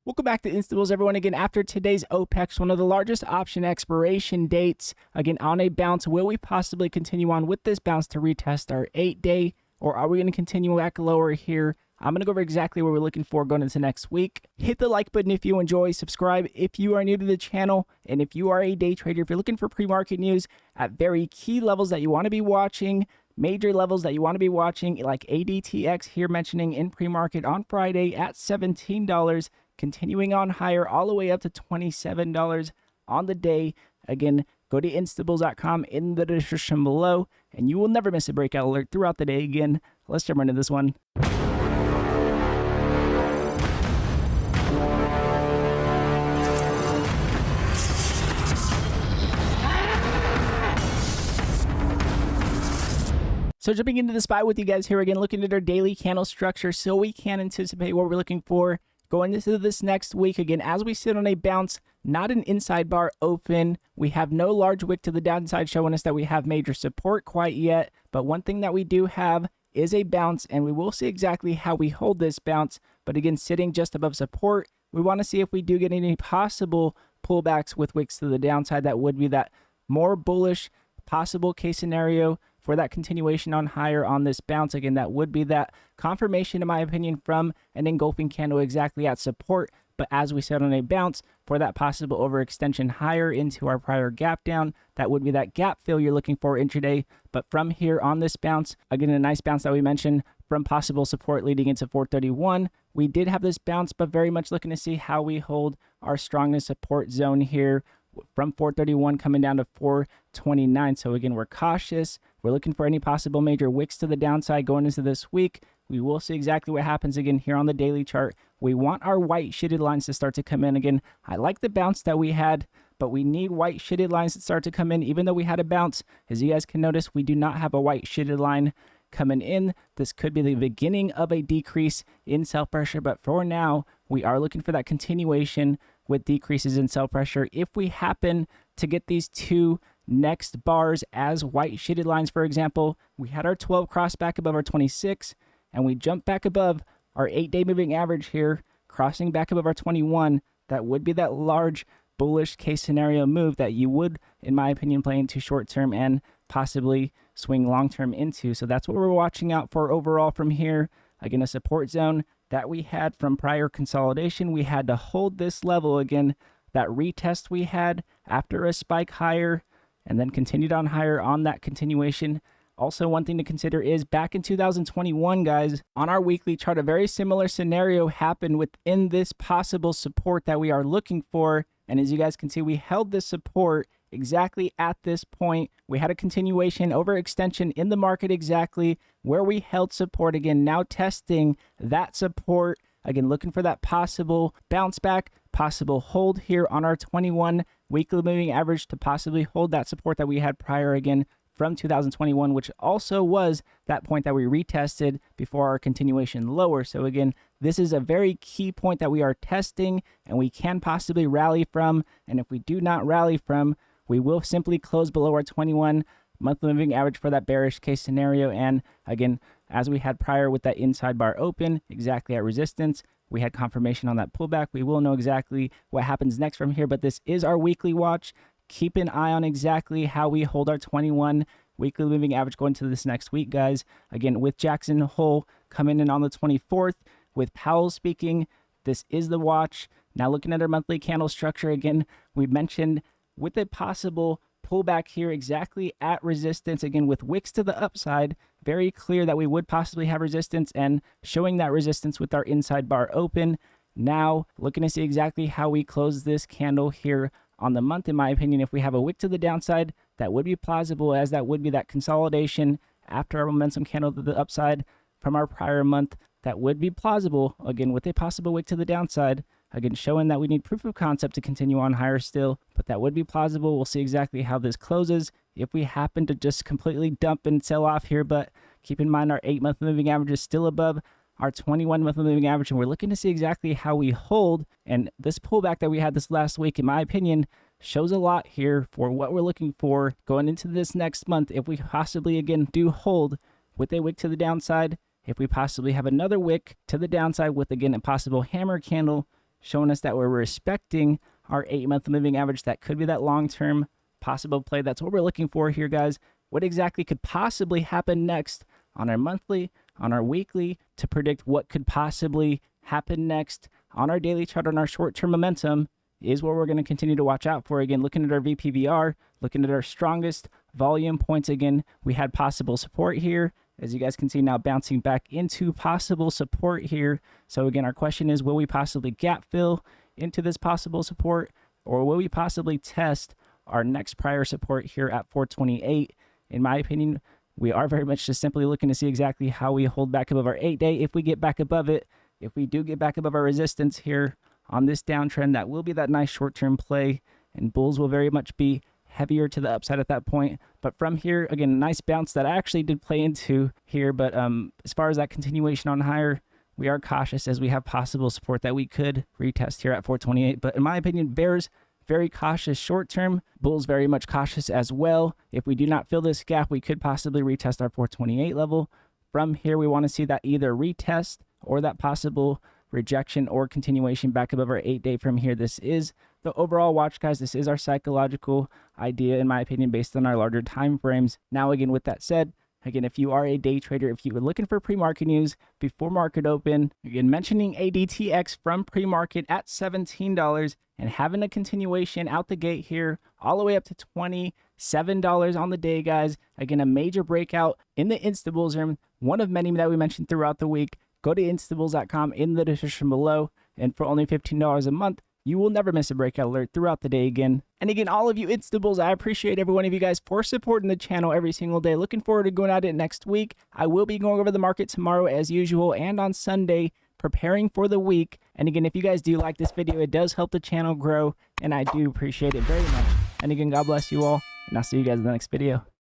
Welcome back to Instabills, everyone. Again, after today's OPEX, one of the largest option expiration dates, again, on a bounce, will we possibly continue on with this bounce to retest our 8-day, or are we going to continue back lower here? I'm going to go over exactly what we're looking for going into next week. Hit the like button if you enjoy, subscribe if you are new to the channel, and if you are a day trader, if you're looking for pre-market news at very key levels that you want to be watching, major levels that you want to be watching, like ADTX here mentioning in pre-market on Friday at $17, continuing on higher all the way up to $27 on the day. Again, go to instabills.com in the description below, and you will never miss a breakout alert throughout the day. Again, let's jump into this one. So jumping into the spot with you guys here again, looking at our daily candle structure so we can anticipate what we're looking for going into this next week. Again, as we sit on a bounce, not an inside bar open, we have no large wick to the downside showing us that we have major support quite yet. But one thing that we do have is a bounce, and we will see exactly how we hold this bounce. But again, sitting just above support, we want to see if we do get any possible pullbacks with wicks to the downside. That would be that more bullish possible case scenario for that continuation on higher on this bounce. Again, that would be that confirmation, in my opinion, from an engulfing candle exactly at support. But as we said on a bounce, for that possible overextension higher into our prior gap down, that would be that gap fill you're looking for intraday. But from here on this bounce, again, a nice bounce that we mentioned from possible support leading into 431. We did have this bounce, but very much looking to see how we hold our strongest support zone here from 431 coming down to 429. So again, we're cautious. We're looking for any possible major wicks to the downside going into this week. We will see exactly what happens again here on the daily chart. We want our white shaded lines to start to come in. Again, I like the bounce that we had, but we need white shaded lines to start to come in. Even though we had a bounce, as you guys can notice, we do not have a white shaded line coming in. This could be the beginning of a decrease in sell pressure, but for now, we are looking for that continuation with decreases in sell pressure. If we happen to get these two next bars as white shaded lines, for example, we had our 12 cross back above our 26, and we jump back above our 8-day moving average here, crossing back above our 21, that would be that large bullish case scenario move that you would, in my opinion, play into short term and possibly swing long term into. So that's what we're watching out for overall from here. Again, a support zone that we had from prior consolidation. We had to hold this level again, that retest we had after a spike higher and then continued on higher on that continuation. Also, one thing to consider is back in 2021, guys, on our weekly chart, a very similar scenario happened within this possible support that we are looking for. And as you guys can see, we held this support exactly at this point. We had a continuation overextension in the market exactly where we held support. Again, now testing that support. Again, looking for that possible bounce back, possible hold here on our 21 weekly moving average to possibly hold that support that we had prior again from 2021, which also was that point that we retested before our continuation lower. So again, this is a very key point that we are testing and we can possibly rally from. And if we do not rally from, we will simply close below our 21 monthly moving average for that bearish case scenario. And again, as we had prior with that inside bar open, exactly at resistance, we had confirmation on that pullback. We will know exactly what happens next from here, but this is our weekly watch. Keep an eye on exactly how we hold our 21 weekly moving average going to this next week, guys. Again, with Jackson Hole coming in on the 24th, with Powell speaking, this is the watch. Now looking at our monthly candle structure, again, we mentioned with a possible pullback here exactly at resistance, again with wicks to the upside, very clear that we would possibly have resistance and showing that resistance with our inside bar open. Now looking to see exactly how we close this candle here on the month. In my opinion, if we have a wick to the downside, that would be plausible, as that would be that consolidation after our momentum candle to the upside from our prior month. That would be plausible, again with a possible wick to the downside, again showing that we need proof of concept to continue on higher still, but that would be plausible. We'll see exactly how this closes if we happen to just completely dump and sell off here. But keep in mind, our 8-month moving average is still above our 21-month moving average, and we're looking to see exactly how we hold. And this pullback that we had this last week, in my opinion, shows a lot here for what we're looking for going into this next month. If we possibly again do hold with a wick to the downside, if we possibly have another wick to the downside with again a possible hammer candle showing us that we're respecting our 8-month moving average. That could be that long-term possible play. That's what we're looking for here, guys. What exactly could possibly happen next on our monthly, on our weekly, to predict what could possibly happen next on our daily chart, on our short-term momentum, is what we're going to continue to watch out for. Again, looking at our VPVR, looking at our strongest volume points. Again, we had possible support here. As you guys can see now, bouncing back into possible support here. So again, our question is, will we possibly gap fill into this possible support, or will we possibly test our next prior support here at 428? In my opinion, we are very much just simply looking to see exactly how we hold back above our 8-day. If we get back above it, if we do get back above our resistance here on this downtrend, that will be that nice short-term play, and bulls will very much be heavier to the upside at that point. But from here, again, a nice bounce that I actually did play into here. But as far as that continuation on higher, we are cautious as we have possible support that we could retest here at 428. But in my opinion, bears very cautious short term, bulls very much cautious as well. If we do not fill this gap, we could possibly retest our 428 level. From here, we want to see that either retest or that possible rejection or continuation back above our 8-day from here. This is the overall watch, guys. This is our psychological idea, in my opinion, based on our larger time frames. Now, again, with that said, again, if you are a day trader, if you were looking for pre-market news before market open, again, mentioning ADTX from pre-market at $17 and having a continuation out the gate here all the way up to $27 on the day, guys. Again, a major breakout in the Instabulls room, one of many that we mentioned throughout the week. Go to instabulls.com in the description below, and for only $15 a month, you will never miss a breakout alert throughout the day again. And again, all of you Instabulls, I appreciate every one of you guys for supporting the channel every single day. Looking forward to going at it next week. I will be going over the market tomorrow as usual, and on Sunday, preparing for the week. And again, if you guys do like this video, it does help the channel grow, and I do appreciate it very much. And again, God bless you all, and I'll see you guys in the next video.